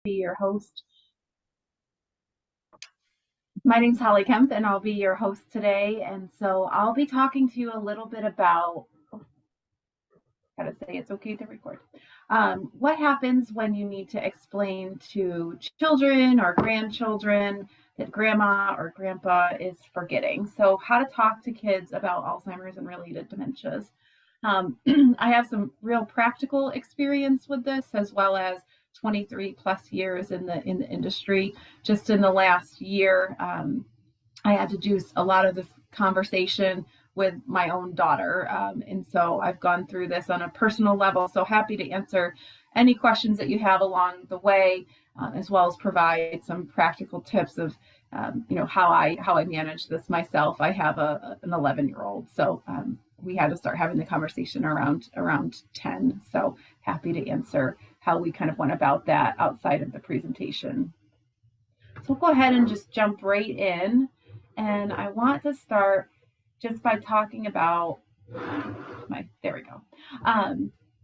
Be your host. My name's Holly Kemp, and I'll be your host today. And so I'll be talking to you a little bit about, gotta say it's okay to record. What happens when you need to explain to children or grandchildren that grandma or grandpa is forgetting? So, how to talk to kids about Alzheimer's and related dementias. I have some real practical experience with this, as well as 23 plus years in the industry. Just in the last year, I had to do a lot of this conversation with my own daughter, and so I've gone through this on a personal level. So happy to answer any questions that you have along the way, as well as provide some practical tips of how I manage this myself. I have an 11-year-old, so we had to start having the conversation around 10. So happy to answer how we kind of went about that outside of the presentation. So we'll go ahead and just jump right in. And I want to start just by talking about there we go.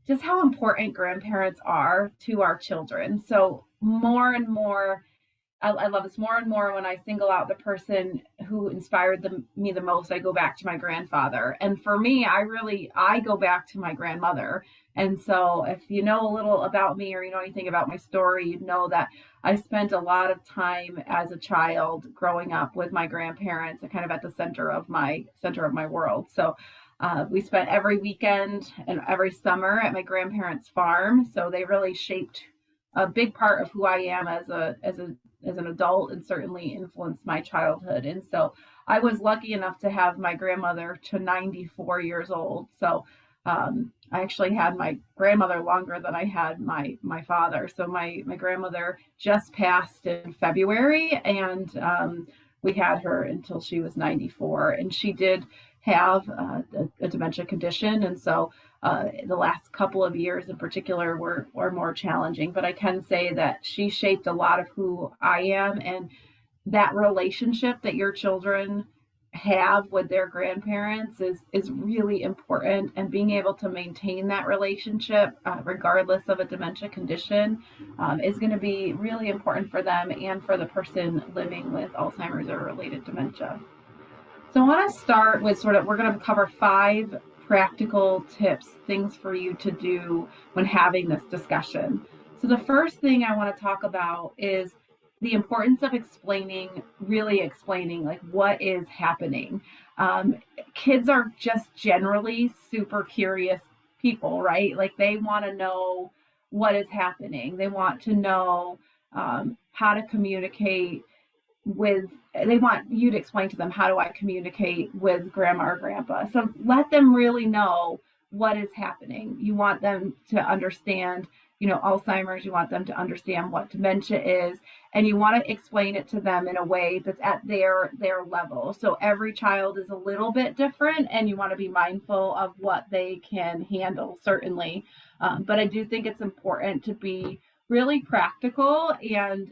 Just how important grandparents are to our children. So more and more, I love this more and more when I single out the person who inspired me the most. I go back to my grandfather. And for me, I go back to my grandmother. And so if you know a little about me or you know anything about my story, you know that I spent a lot of time as a child growing up with my grandparents, kind of at the center of my world. So we spent every weekend and every summer at my grandparents' farm. So they really shaped a big part of who I am as an adult, and certainly influenced my childhood. And so I was lucky enough to have my grandmother to 94 years old. So I actually had my grandmother longer than I had my father. So my grandmother just passed in February, and we had her until she was 94. And she did have a dementia condition. And so the last couple of years in particular were more challenging. But I can say that she shaped a lot of who I am, and that relationship that your children have with their grandparents is really important, and being able to maintain that relationship regardless of a dementia condition is going to be really important for them and for the person living with Alzheimer's or related dementia. So I want to start with we're going to cover 5 practical tips, things for you to do when having this discussion. So the first thing I want to talk about is the importance of really explaining like what is happening. Kids are just generally super curious people, right? Like they want to know what is happening. They want to know how to communicate they want you to explain to them, how do I communicate with grandma or grandpa? So let them really know what is happening. You want them to understand Alzheimer's, you want them to understand what dementia is, and you want to explain it to them in a way that's at their level. So every child is a little bit different, and you want to be mindful of what they can handle, certainly. But I do think it's important to be really practical and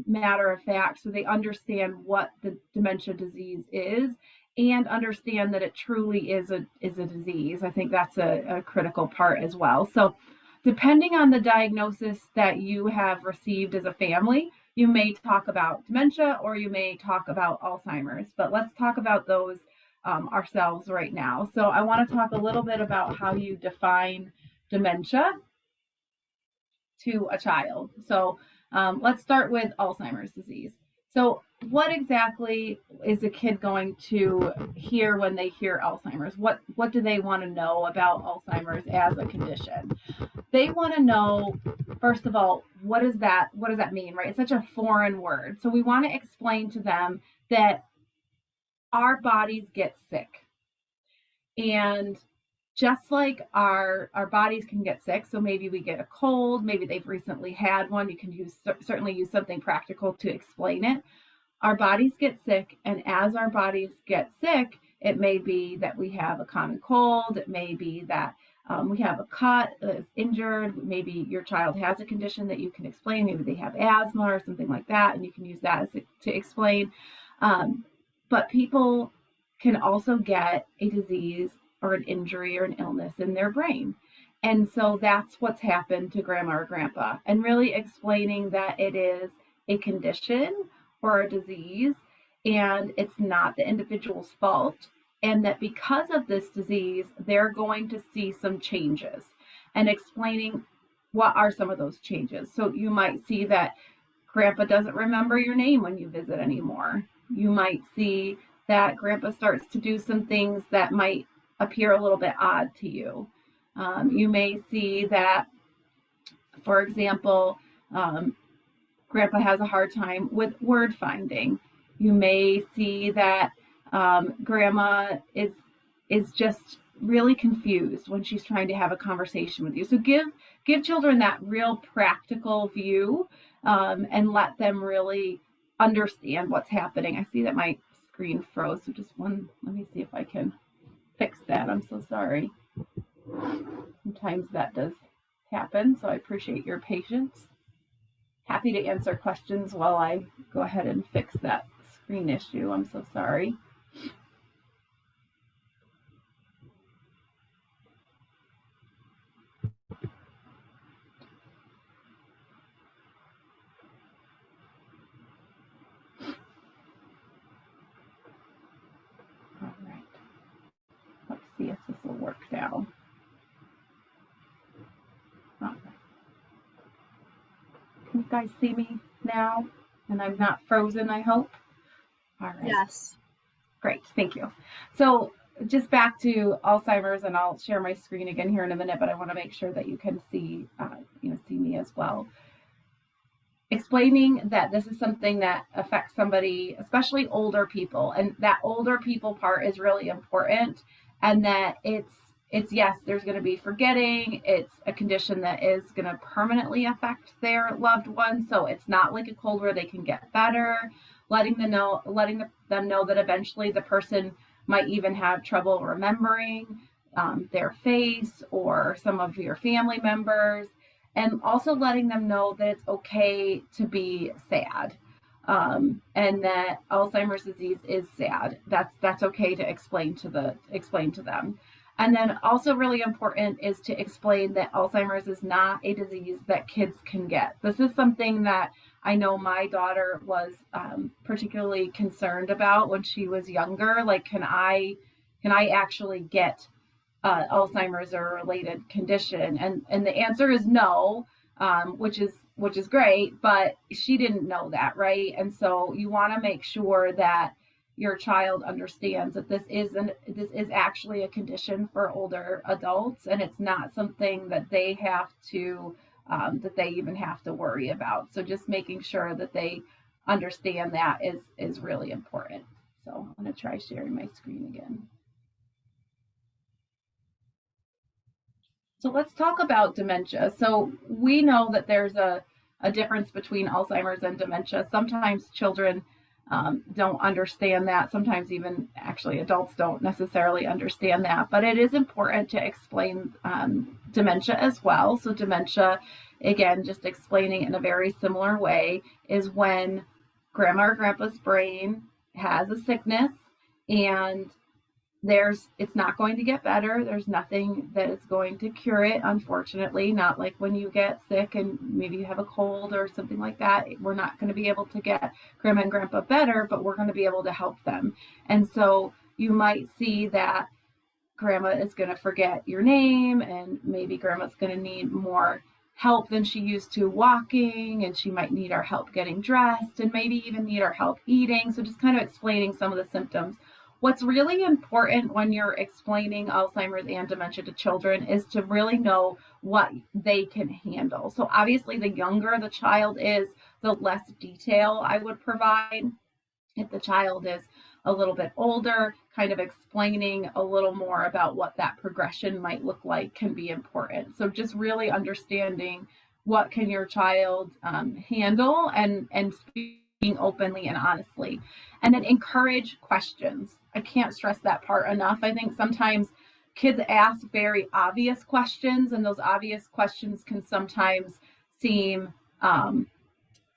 matter of fact, so they understand what the dementia disease is and understand that it truly is a disease. I think that's a critical part as well. So depending on the diagnosis that you have received as a family, you may talk about dementia or you may talk about Alzheimer's, but let's talk about those ourselves right now. So I want to talk a little bit about how you define dementia to a child. So let's start with Alzheimer's disease. So what exactly is a kid going to hear when they hear Alzheimer's? What do they want to know about Alzheimer's as a condition? They want to know, first of all, what does that mean, right? It's such a foreign word. So we want to explain to them that our bodies get sick. And just like our bodies can get sick, so maybe we get a cold, maybe they've recently had one, you can certainly use something practical to explain it. Our bodies get sick, and as our bodies get sick, it may be that we have a common cold, it may be that we have a cut that's injured, maybe your child has a condition that you can explain, maybe they have asthma or something like that, and you can use that to explain. But people can also get a disease or an injury or an illness in their brain. And so that's what's happened to grandma or grandpa, and really explaining that it is a condition or a disease and it's not the individual's fault. And that because of this disease, they're going to see some changes, and explaining what are some of those changes. So you might see that grandpa doesn't remember your name when you visit anymore. You might see that grandpa starts to do some things that might appear a little bit odd to you. You may see that, for example, grandpa has a hard time with word finding. You may see that grandma is just really confused when she's trying to have a conversation with you. So give children that real practical view, and let them really understand what's happening. I see that my screen froze, so let me see if I can fix that. I'm so sorry. Sometimes that does happen, so I appreciate your patience. Happy to answer questions while I go ahead and fix that screen issue. I'm so sorry. All right. Let's see if this will work now. All right. Can you guys see me now? And I'm not frozen, I hope? All right. Yes. Great, thank you. So just back to Alzheimer's, and I'll share my screen again here in a minute, but I want to make sure that you can see, see me as well. Explaining that this is something that affects somebody, especially older people, and that older people part is really important, and that it's yes, there's going to be forgetting. It's a condition that is going to permanently affect their loved ones, so it's not like a cold where they can get better. Letting them know that eventually the person might even have trouble remembering their face or some of your family members, and also letting them know that it's okay to be sad, and that Alzheimer's disease is sad. That's okay to explain to them. And then also really important is to explain that Alzheimer's is not a disease that kids can get. This is something that I know my daughter was particularly concerned about when she was younger. Like, can I actually get Alzheimer's or a related condition? And the answer is no, which is great, but she didn't know that, right? And so you want to make sure that your child understands that this is actually a condition for older adults, and it's not something that they have to that they even have to worry about. So just making sure that they understand that is really important. So I'm going to try sharing my screen again. So let's talk about dementia. So we know that there's a difference between Alzheimer's and dementia. Sometimes children don't understand that. Sometimes even actually adults don't necessarily understand that, but it is important to explain dementia as well. So dementia, again, just explaining in a very similar way, is when grandma or grandpa's brain has a sickness and it's not going to get better. There's nothing that is going to cure it, unfortunately. Not like when you get sick and maybe you have a cold or something like that. We're not going to be able to get grandma and grandpa better, but we're going to be able to help them. And so you might see that grandma is going to forget your name, and maybe grandma's going to need more help than she used to walking, and she might need our help getting dressed, and maybe even need our help eating. So just kind of explaining some of the symptoms. What's really important when you're explaining Alzheimer's and dementia to children is to really know what they can handle. So obviously, the younger the child is, the less detail I would provide. If the child is a little bit older, kind of explaining a little more about what that progression might look like can be important. So just really understanding what can your child handle, and speaking openly and honestly. And then encourage questions. I can't stress that part enough. I think sometimes kids ask very obvious questions, and those obvious questions can sometimes seem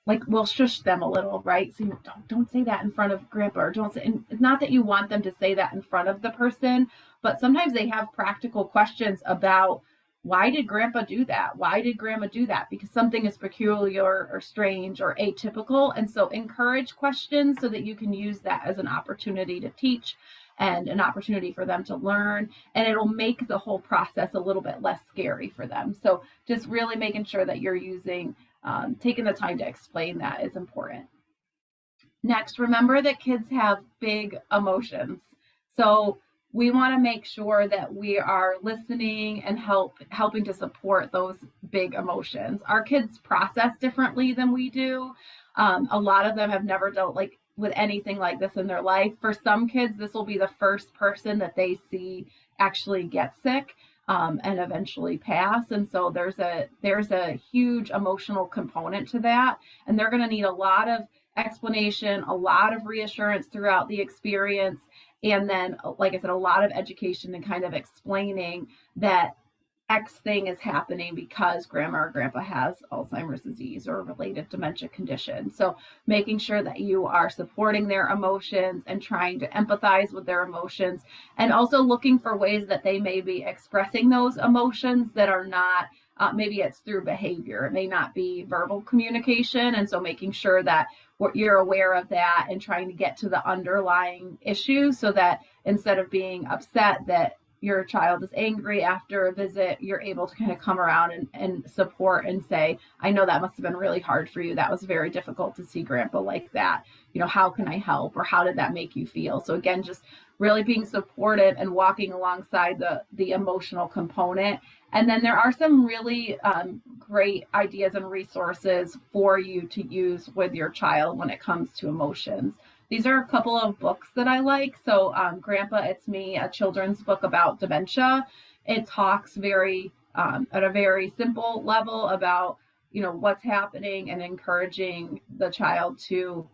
like we'll shush them a little, right? So don't say that in front of grandpa, or don't say, and it's not that you want them to say that in front of the person, but sometimes they have practical questions about why did grandpa do that? Why did grandma do that? Because something is peculiar or strange or atypical. And so encourage questions so that you can use that as an opportunity to teach and an opportunity for them to learn. And it'll make the whole process a little bit less scary for them. So just really making sure that you're using, taking the time to explain that is important. Next, remember that kids have big emotions. So we want to make sure that we are listening and helping to support those big emotions. Our kids process differently than we do. A lot of them have never dealt with anything like this in their life. For some kids, this will be the first person that they see actually get sick and eventually pass. And so there's a huge emotional component to that. And they're going to need a lot of explanation, a lot of reassurance throughout the experience. And then, like I said, a lot of education and kind of explaining that X thing is happening because grandma or grandpa has Alzheimer's disease or a related dementia condition. So making sure that you are supporting their emotions and trying to empathize with their emotions, and also looking for ways that they may be expressing those emotions that are not, maybe it's through behavior. It may not be verbal communication. And so making sure that you're aware of that and trying to get to the underlying issue so that instead of being upset that your child is angry after a visit, you're able to kind of come around and support and say, I know that must have been really hard for you. That was very difficult to see grandpa like that. How can I help? Or how did that make you feel? So again, just really being supportive and walking alongside the emotional component. And then there are some really great ideas and resources for you to use with your child when it comes to emotions. These are a couple of books that I like. So Grandpa, It's Me, a children's book about dementia. It talks at a very simple level about, what's happening and encouraging the child to,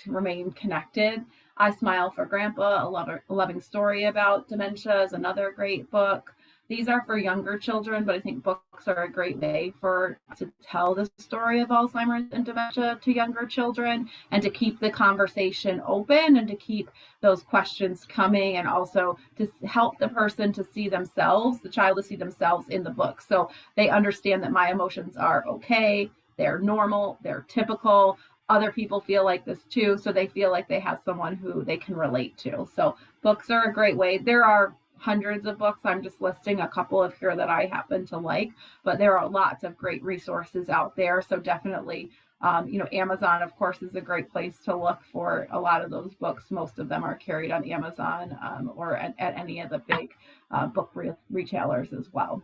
remain connected. I Smile for Grandpa, a loving story about dementia is another great book. These are for younger children, but I think books are a great way to tell the story of Alzheimer's and dementia to younger children and to keep the conversation open and to keep those questions coming, and also to help the person to see themselves, the child to see themselves in the book. So they understand that my emotions are okay, they're normal, they're typical. Other people feel like this too, so they feel like they have someone who they can relate to. So books are a great way. There are hundreds of books. I'm just listing a couple of here that I happen to like, but there are lots of great resources out there. So definitely, Amazon, of course, is a great place to look for a lot of those books. Most of them are carried on Amazon or at any of the big book retailers as well.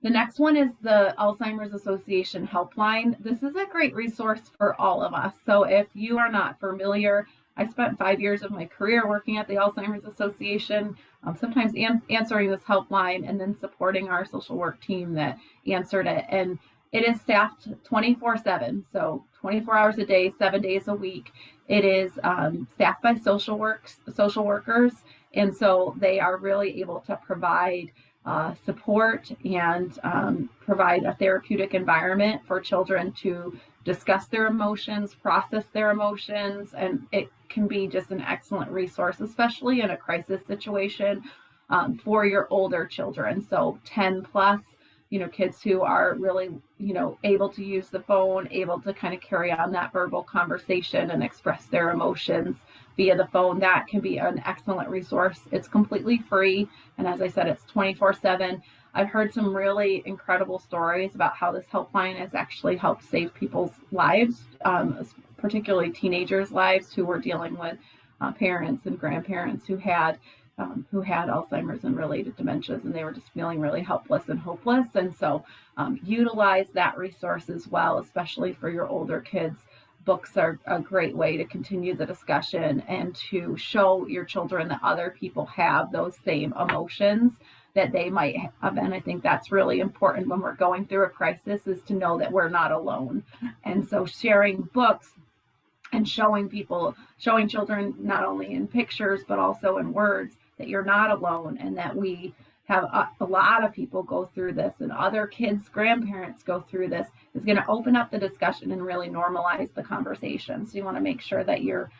The next one is the Alzheimer's Association Helpline. This is a great resource for all of us. So if you are not familiar, I spent 5 years of my career working at the Alzheimer's Association, sometimes answering this helpline and then supporting our social work team that answered it. And it is staffed 24/7, so 24 hours a day, 7 days a week. It is staffed by social workers, and so they are really able to provide support and provide a therapeutic environment for children to discuss their emotions, process their emotions, and it can be just an excellent resource, especially in a crisis situation for your older children. So 10 plus, kids who are really, able to use the phone, able to kind of carry on that verbal conversation and express their emotions via the phone. That can be an excellent resource. It's completely free. And as I said, it's 24/7. I've heard some really incredible stories about how this helpline has actually helped save people's lives, particularly teenagers' lives who were dealing with parents and grandparents who had Alzheimer's and related dementias, and they were just feeling really helpless and hopeless. And so utilize that resource as well, especially for your older kids. Books are a great way to continue the discussion and to show your children that other people have those same emotions that they might have. And I think that's really important when we're going through a crisis, is to know that we're not alone. And so sharing books and showing children, not only in pictures, but also in words, that you're not alone and that we have a lot of people go through this and other kids, grandparents go through this, is going to open up the discussion and really normalize the conversation. So you want to make sure that you're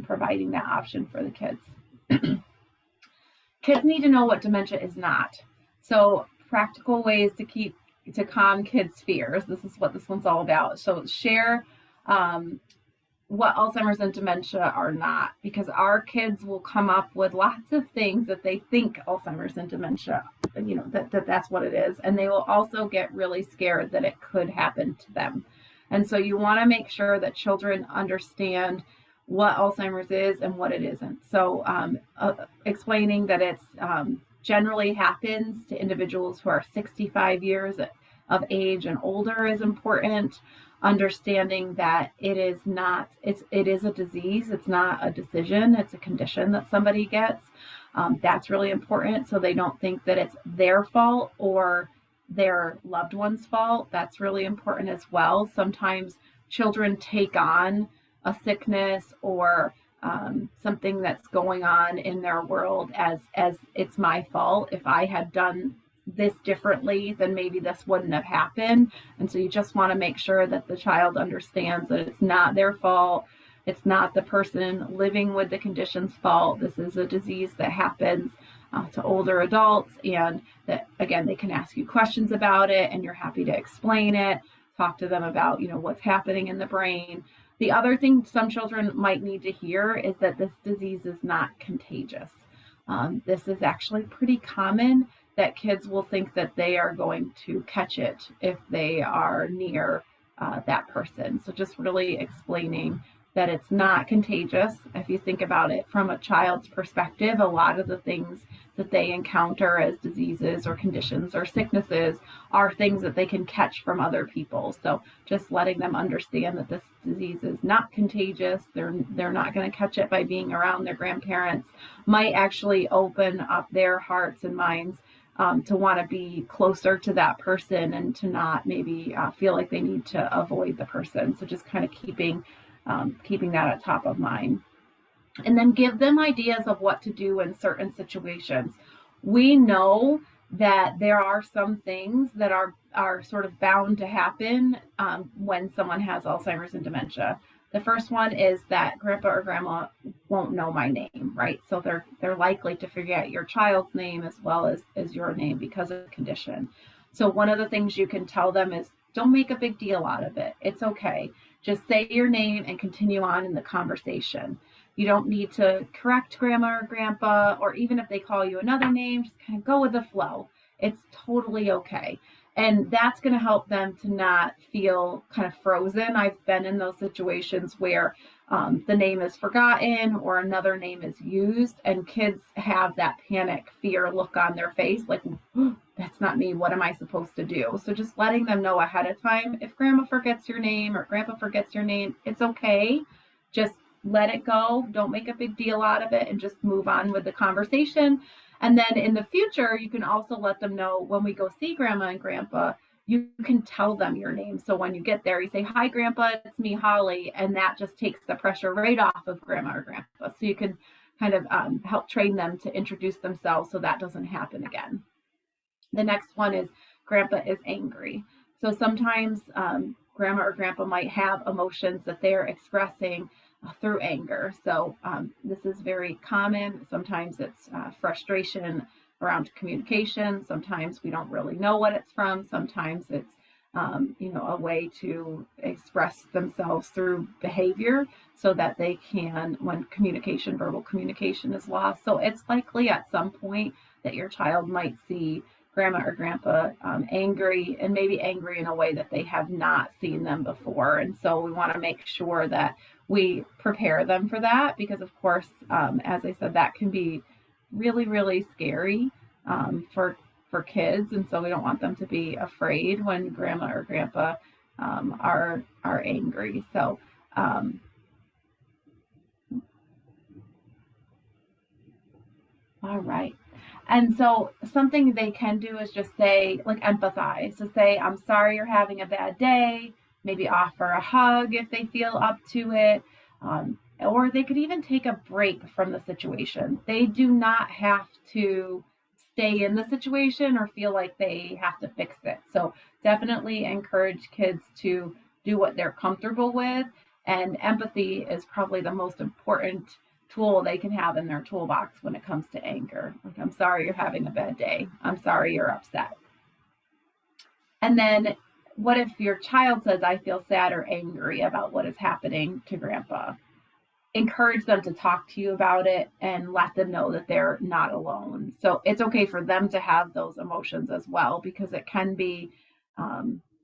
providing that option for the kids. Kids need to know what dementia is not. So practical ways to calm kids' fears. This is what this one's all about. So share what Alzheimer's and dementia are not, because our kids will come up with lots of things that they think Alzheimer's and dementia, that's what it is. And they will also get really scared that it could happen to them. And so you want to make sure that children understand what Alzheimer's is and what it isn't. So explaining that it's generally happens to individuals who are 65 years of age and older is important. Understanding that it is a disease. It's not a decision. It's a condition that somebody gets. That's really important. So they don't think that it's their fault or their loved one's fault. That's really important as well. Sometimes children take on a sickness or something that's going on in their world as it's my fault. If I had done this differently, then maybe this wouldn't have happened. And so you just want to make sure that the child understands that it's not their fault. It's not the person living with the condition's fault. This is a disease that happens to older adults, and that, again, they can ask you questions about it and you're happy to explain it, talk to them about, what's happening in the brain. The other thing some children might need to hear is that this disease is not contagious. This is actually pretty common, that kids will think that they are going to catch it if they are near that person. So just really explaining that it's not contagious. If you think about it from a child's perspective, a lot of the things that they encounter as diseases or conditions or sicknesses are things that they can catch from other people. So just letting them understand that this disease is not contagious, they're not going to catch it by being around their grandparents, might actually open up their hearts and minds to want to be closer to that person and to not maybe feel like they need to avoid the person. So just kind of keeping that at top of mind. And then give them ideas of what to do in certain situations. We know that there are some things that are sort of bound to happen when someone has Alzheimer's and dementia. The first one is that grandpa or grandma won't know my name, right? So they're likely to forget your child's name as well as your name because of the condition. So one of the things you can tell them is, don't make a big deal out of it. It's okay. Just say your name and continue on in the conversation. You don't need to correct grandma or grandpa, or even if they call you another name, just kind of go with the flow. It's totally okay. And that's going to help them to not feel kind of frozen. I've been in those situations where the name is forgotten or another name is used, and kids have that panic, fear look on their face, like, oh, that's not me. What am I supposed to do? So just letting them know ahead of time, if grandma forgets your name or grandpa forgets your name, it's okay. Just let it go. Don't make a big deal out of it and just move on with the conversation. And then in the future, you can also let them know when we go see grandma and grandpa, you can tell them your name. So when you get there, you say, hi, grandpa, it's me, Holly. And that just takes the pressure right off of grandma or grandpa. So you can kind of help train them to introduce themselves so that doesn't happen again. The next one is grandpa is angry. So sometimes grandma or grandpa might have emotions that they're expressing through anger. So this is very common. Sometimes it's frustration around communication. Sometimes we don't really know what it's from. Sometimes it's a way to express themselves through behavior so that they can, when verbal communication is lost. So it's likely at some point that your child might see grandma or grandpa angry, and maybe angry in a way that they have not seen them before. And so we want to make sure that we prepare them for that, because of course, as I said, that can be really, really scary for kids. And so we don't want them to be afraid when grandma or grandpa are angry. So all right. And so something they can do is just say, like, empathize. So say, I'm sorry you're having a bad day. Maybe offer a hug if they feel up to it. Or they could even take a break from the situation. They do not have to stay in the situation or feel like they have to fix it. So definitely encourage kids to do what they're comfortable with. And empathy is probably the most important tool they can have in their toolbox when it comes to anger. Like, I'm sorry you're having a bad day. I'm sorry you're upset. And then what if your child says, I feel sad or angry about what is happening to grandpa? Encourage them to talk to you about it and let them know that they're not alone. So it's okay for them to have those emotions as well, because it can be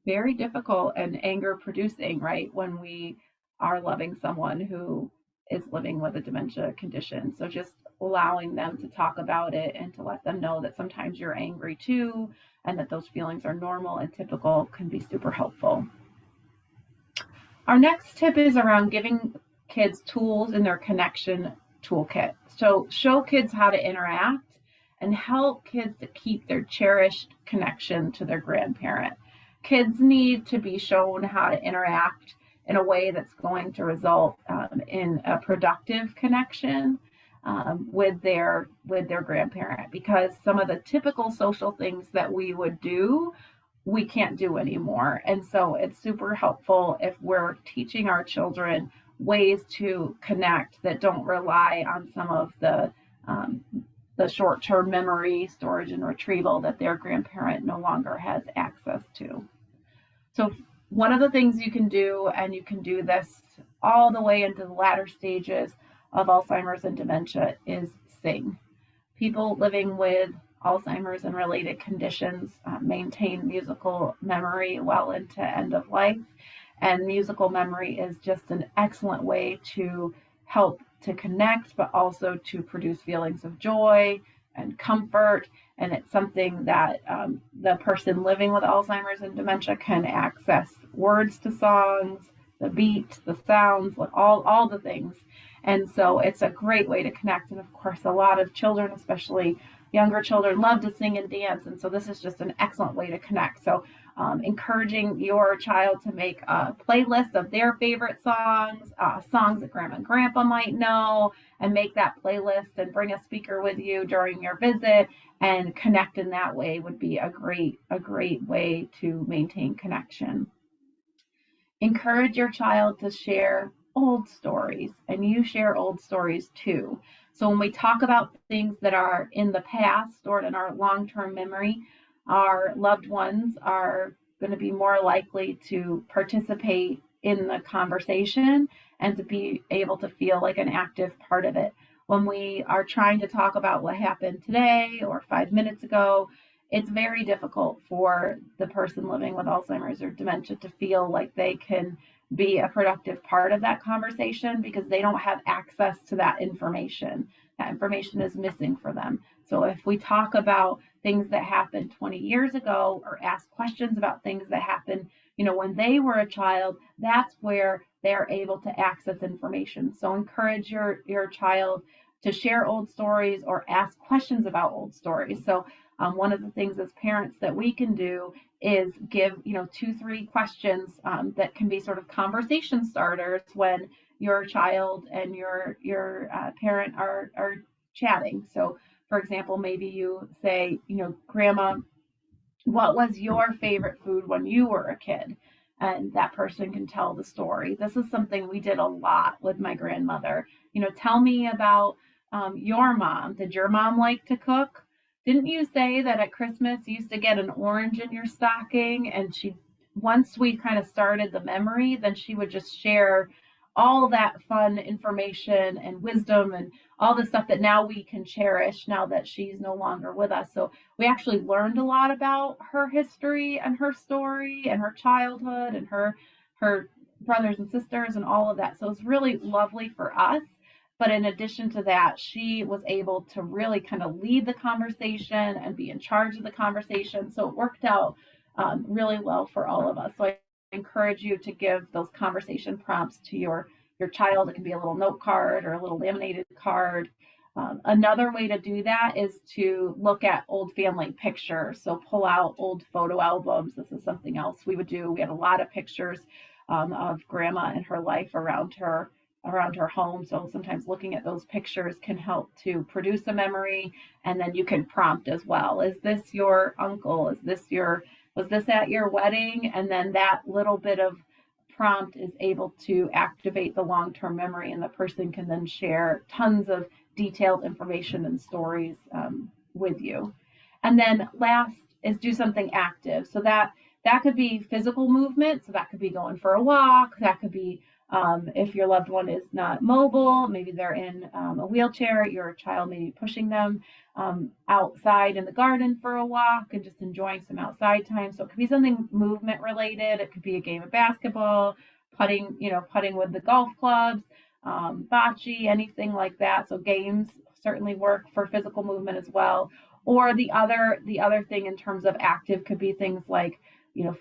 very difficult and anger producing, right? When we are loving someone who is living with a dementia condition. So just allowing them to talk about it and to let them know that sometimes you're angry too, and that those feelings are normal and typical can be super helpful. Our next tip is around giving kids tools in their connection toolkit. So show kids how to interact and help kids to keep their cherished connection to their grandparent. Kids need to be shown how to interact in a way that's going to result in a productive connection with their grandparent, because some of the typical social things that we would do, we can't do anymore. And so it's super helpful if we're teaching our children ways to connect that don't rely on some of the short-term memory storage and retrieval that their grandparent no longer has access to. So one of the things you can do, and you can do this all the way into the latter stages of Alzheimer's and dementia, is sing. People living with Alzheimer's and related conditions maintain musical memory well into end of life. And musical memory is just an excellent way to help to connect, but also to produce feelings of joy and comfort. And it's something that the person living with Alzheimer's and dementia can access words to songs, the beat, the sounds, all the things. And so it's a great way to connect. And of course, a lot of children, especially younger children, love to sing and dance. And so this is just an excellent way to connect. So encouraging your child to make a playlist of their favorite songs, songs that grandma and grandpa might know, and make that playlist and bring a speaker with you during your visit and connect in that way would be a great way to maintain connection. Encourage your child to share old stories, and you share old stories too. So when we talk about things that are in the past, stored in our long-term memory, our loved ones are going to be more likely to participate in the conversation and to be able to feel like an active part of it. When we are trying to talk about what happened today or 5 minutes ago, it's very difficult for the person living with Alzheimer's or dementia to feel like they can be a productive part of that conversation, because they don't have access to that information. That information is missing for them. So if we talk about things that happened 20 years ago, or ask questions about things that happened, when they were a child, that's where they're able to access information. So encourage your child to share old stories or ask questions about old stories. So one of the things as parents that we can do is give 2-3 questions that can be sort of conversation starters when your child and your parent are chatting. So for example, maybe you say, Grandma, what was your favorite food when you were a kid? And that person can tell the story. This is something we did a lot with my grandmother. Tell me about your mom. Did your mom like to cook? Didn't you say that at Christmas you used to get an orange in your stocking? And once we kind of started the memory, then she would just share all that fun information and wisdom and all the stuff that now we can cherish now that she's no longer with us. So we actually learned a lot about her history and her story and her childhood and her brothers and sisters and all of that. So it's really lovely for us. But in addition to that, she was able to really kind of lead the conversation and be in charge of the conversation. So it worked out really well for all of us. So I encourage you to give those conversation prompts to your child. It can be a little note card or a little laminated card. Another way to do that is to look at old family pictures. So pull out old photo albums. This is something else we would do. We had a lot of pictures of grandma and her life around her home. So sometimes looking at those pictures can help to produce a memory. And then you can prompt as well. Is this your uncle? Was this at your wedding? And then that little bit of prompt is able to activate the long-term memory, and the person can then share tons of detailed information and stories with you. And then last is do something active. So that could be physical movement. So that could be going for a walk. That could be if your loved one is not mobile, maybe they're in a wheelchair, your child may be pushing them outside in the garden for a walk and just enjoying some outside time. So it could be something movement related. It could be a game of basketball, putting with the golf clubs, bocce, anything like that. So games certainly work for physical movement as well. Or the other thing in terms of active could be things like,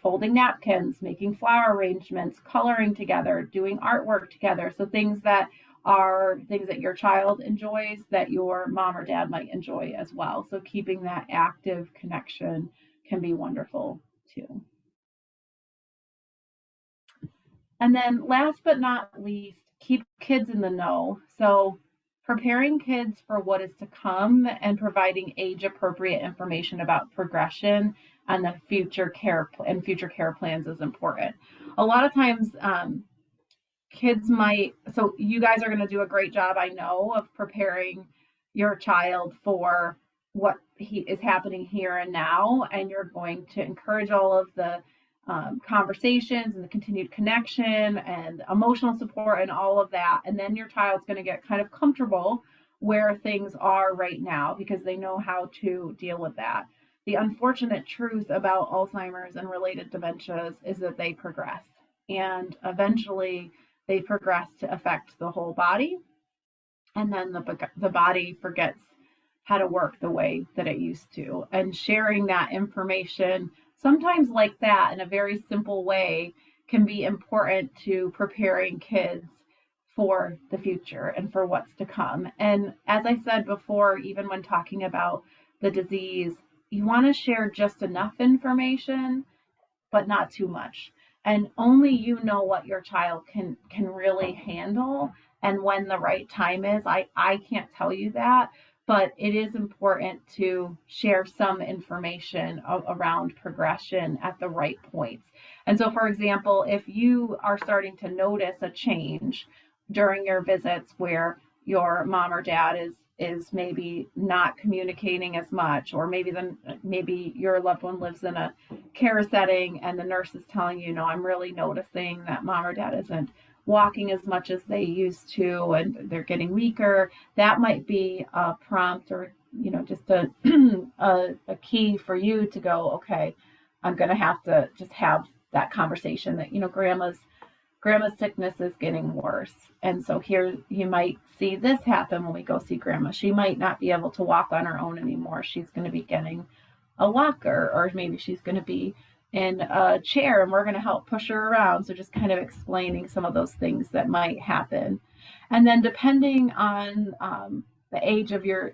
folding napkins, making flower arrangements, coloring together, doing artwork together. So things that your child enjoys that your mom or dad might enjoy as well. So keeping that active connection can be wonderful too. And then last but not least, keep kids in the know. So preparing kids for what is to come and providing age appropriate information about progression and the future care plans is important. A lot of times kids so you guys are going to do a great job, I know, of preparing your child for what is happening here and now, and you're going to encourage all of the conversations and the continued connection and emotional support and all of that. And then your child's going to get kind of comfortable where things are right now because they know how to deal with that. The unfortunate truth about Alzheimer's and related dementias is that they progress, and eventually they progress to affect the whole body, and then the body forgets how to work the way that it used to. And sharing that information, sometimes like that, in a very simple way, can be important to preparing kids for the future and for what's to come. And as I said before, even when talking about the disease, you want to share just enough information, but not too much. And only you know what your child can really handle and when the right time is. I can't tell you that, but it is important to share some information around progression at the right points. And so, for example, if you are starting to notice a change during your visits where your mom or dad is maybe not communicating as much, or maybe your loved one lives in a care setting and the nurse is telling you, I'm really noticing that mom or dad isn't walking as much as they used to and they're getting weaker, that might be a prompt or just a key for you to go, okay, I'm going to have to just have that conversation that grandma's sickness is getting worse. And so here you might see this happen when we go see grandma. She might not be able to walk on her own anymore. She's going to be getting a walker, or maybe she's going to be in a chair and we're going to help push her around. So just kind of explaining some of those things that might happen. And then depending on the age of your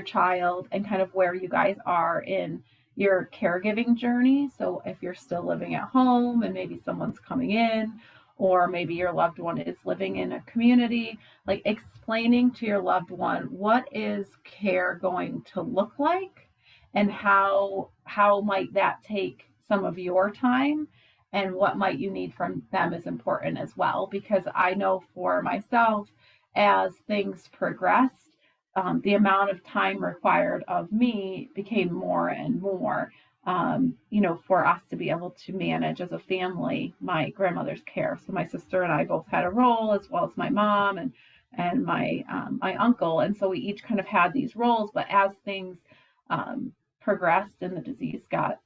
child and kind of where you guys are in your caregiving journey. So if you're still living at home and maybe someone's coming in, or maybe your loved one is living in a community, like explaining to your loved one, what is care going to look like and how might that take some of your time, and what might you need from them is important as well. Because I know for myself, as things progressed, the amount of time required of me became more and more, for us to be able to manage as a family my grandmother's care. So my sister and I both had a role, as well as my mom and my uncle. And so we each kind of had these roles, but as things progressed and the disease got,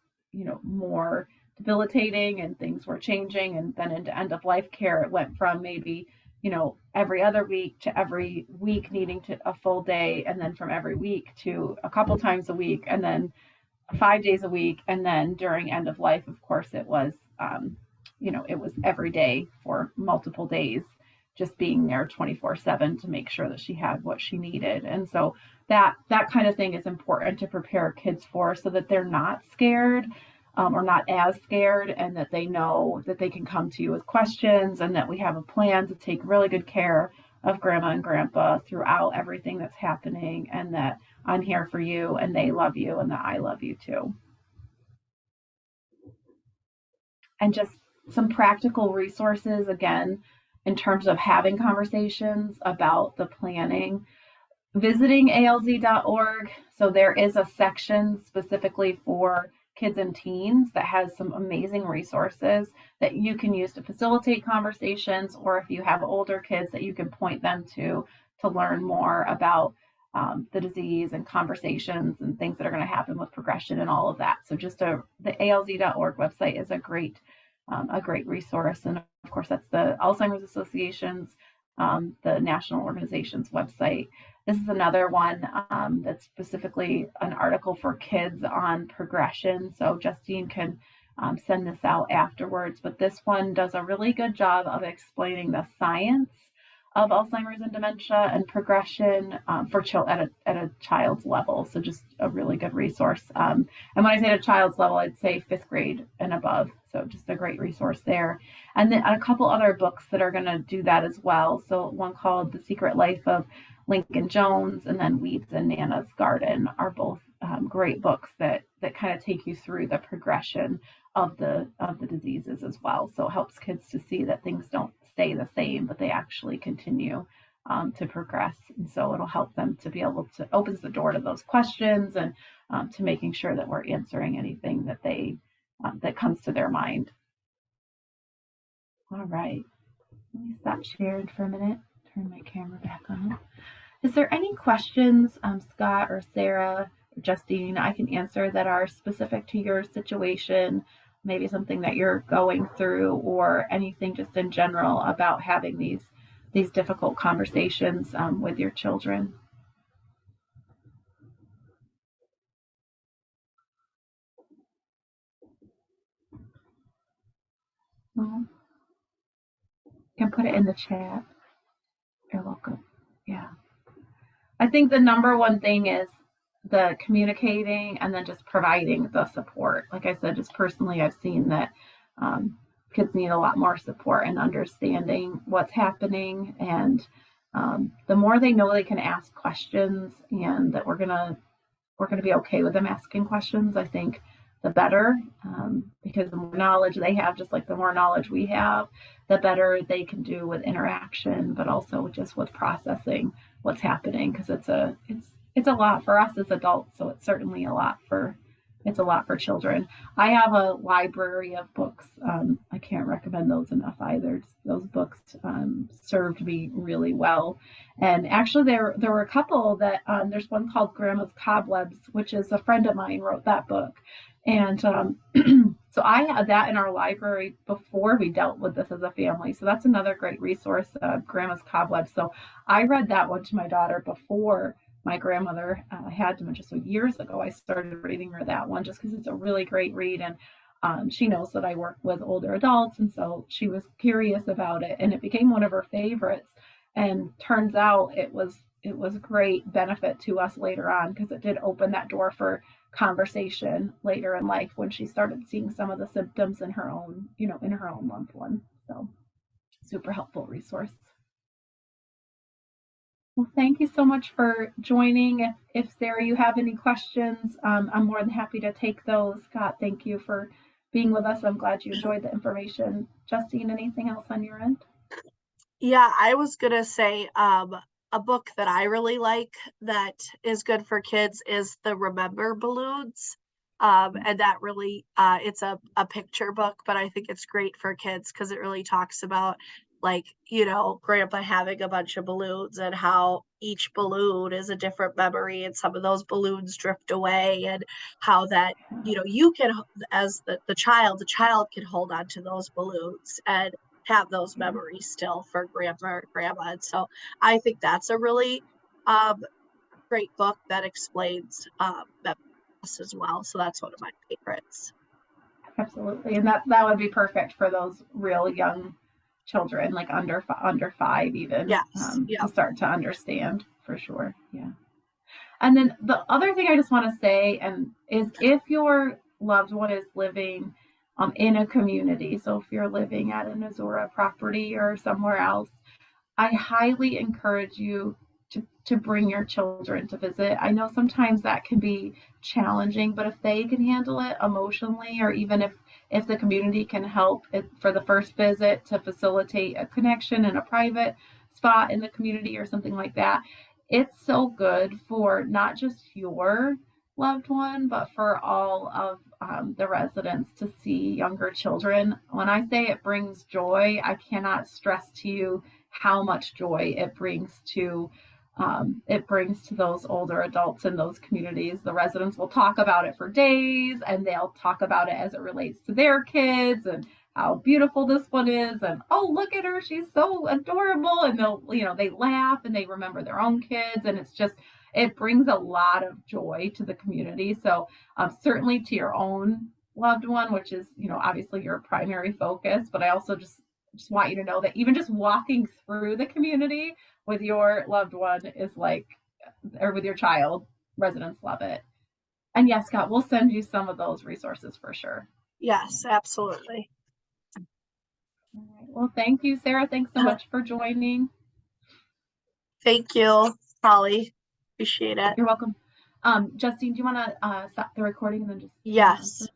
more debilitating and things were changing, and then into end of life care, it went from maybe every other week to every week needing to a full day, and then from every week to a couple times a week, and then 5 days a week. And then during end of life, of course, it was, it was every day for multiple days, just being there 24/7 to make sure that she had what she needed. And so that kind of thing is important to prepare kids for, so that they're not scared, or not as scared, and that they know that they can come to you with questions, and that we have a plan to take really good care of grandma and grandpa throughout everything that's happening, and that I'm here for you and they love you and that I love you too. And just some practical resources, again, in terms of having conversations about the planning. Visiting alz.org. So there is a section specifically for kids and teens that has some amazing resources that you can use to facilitate conversations, or if you have older kids, that you can point them to learn more about the disease and conversations and things that are going to happen with progression and all of that. So just the alz.org website is a great resource. And of course, that's the Alzheimer's Association's, the national organization's website. This is another one that's specifically an article for kids on progression. So Justine can send this out afterwards. But this one does a really good job of explaining the science of Alzheimer's and dementia and progression for at a child's level. So just a really good resource. And when I say at a child's level, I'd say 5th grade and above. So just a great resource there. And then a couple other books that are going to do that as well. So one called The Secret Life of Lincoln Jones, and then Weeds in Nana's Garden are both great books that kind of take you through the progression of the diseases as well. So it helps kids to see that things don't stay the same, but they actually continue to progress. And so it'll help them to be able to opens the door to those questions and to making sure that we're answering anything that that comes to their mind. All right, let me stop sharing for a minute. Turn my camera back on. Is there any questions, Scott or Sarah or Justine, I can answer that are specific to your situation, maybe something that you're going through, or anything just in general about having these difficult conversations with your children? You can put it in the chat. You're welcome. Yeah. I think the number one thing is the communicating and then just providing the support. Like I said, just personally, I've seen that kids need a lot more support and understanding what's happening. And the more they know they can ask questions and that we're gonna be okay with them asking questions, I think the better, because the more knowledge they have, just like the more knowledge we have, the better they can do with interaction, but also just with processing what's happening, because it's a lot for us as adults, so it's certainly a lot for children. I have a library of books. I can't recommend those enough either. Those books served me really well. And actually, there were a couple that there's one called Grandma's Cobwebs, which is a friend of mine wrote that book. And so I had that in our library before we dealt with this as a family. So that's another great resource, Grandma's Cobwebs. So I read that one to my daughter before my grandmother had dementia. So years ago, I started reading her that one just because it's a really great read. And she knows that I work with older adults. And so she was curious about it, and it became one of her favorites. And turns out it was great benefit to us later on, because it did open that door for conversation later in life when she started seeing some of the symptoms in her own loved one. So super helpful resource. Well, thank you so much for joining. If Sarah, you have any questions, I'm more than happy to take those. Scott, thank you for being with us. I'm glad you enjoyed the information. Justine, anything else on your end? Yeah, I was gonna say a book that I really like that is good for kids is the Remember Balloons. And that really it's a picture book, but I think it's great for kids because it really talks about, like, grandpa having a bunch of balloons and how each balloon is a different memory, and some of those balloons drift away, and how that you can, as the child can hold on to those balloons and have those memories still for grandpa or grandma. And so I think that's a really great book that explains that as well. So that's one of my favorites. Absolutely. And that would be perfect for those real young children, like under 5 even. Yes. To start to understand, for sure. Yeah. And then the other thing I just want to say is if your loved one is living in a community, so if you're living at an Azura property or somewhere else, I highly encourage you to bring your children to visit. I know sometimes that can be challenging, but if they can handle it emotionally, or even if the community can help for the first visit to facilitate a connection in a private spot in the community or something like that, it's so good for not just your loved one, but for all of the residents to see younger children. When I say it brings joy, I cannot stress to you how much joy it brings to those older adults in those communities. The residents will talk about it for days, and they'll talk about it as it relates to their kids and how beautiful this one is, and oh, look at her, she's so adorable. And they laugh and they remember their own kids, and it brings a lot of joy to the community. So certainly to your own loved one, which is obviously your primary focus, but I also just want you to know that even just walking through the community with your loved one is or with your child, residents love it. And yes, Scott, we'll send you some of those resources for sure. Yes, absolutely. All right. Well, thank you, Sarah. Thanks so much for joining. Thank you, Holly. Appreciate it. You're welcome. Justine, do you want to stop the recording and then just? Yes.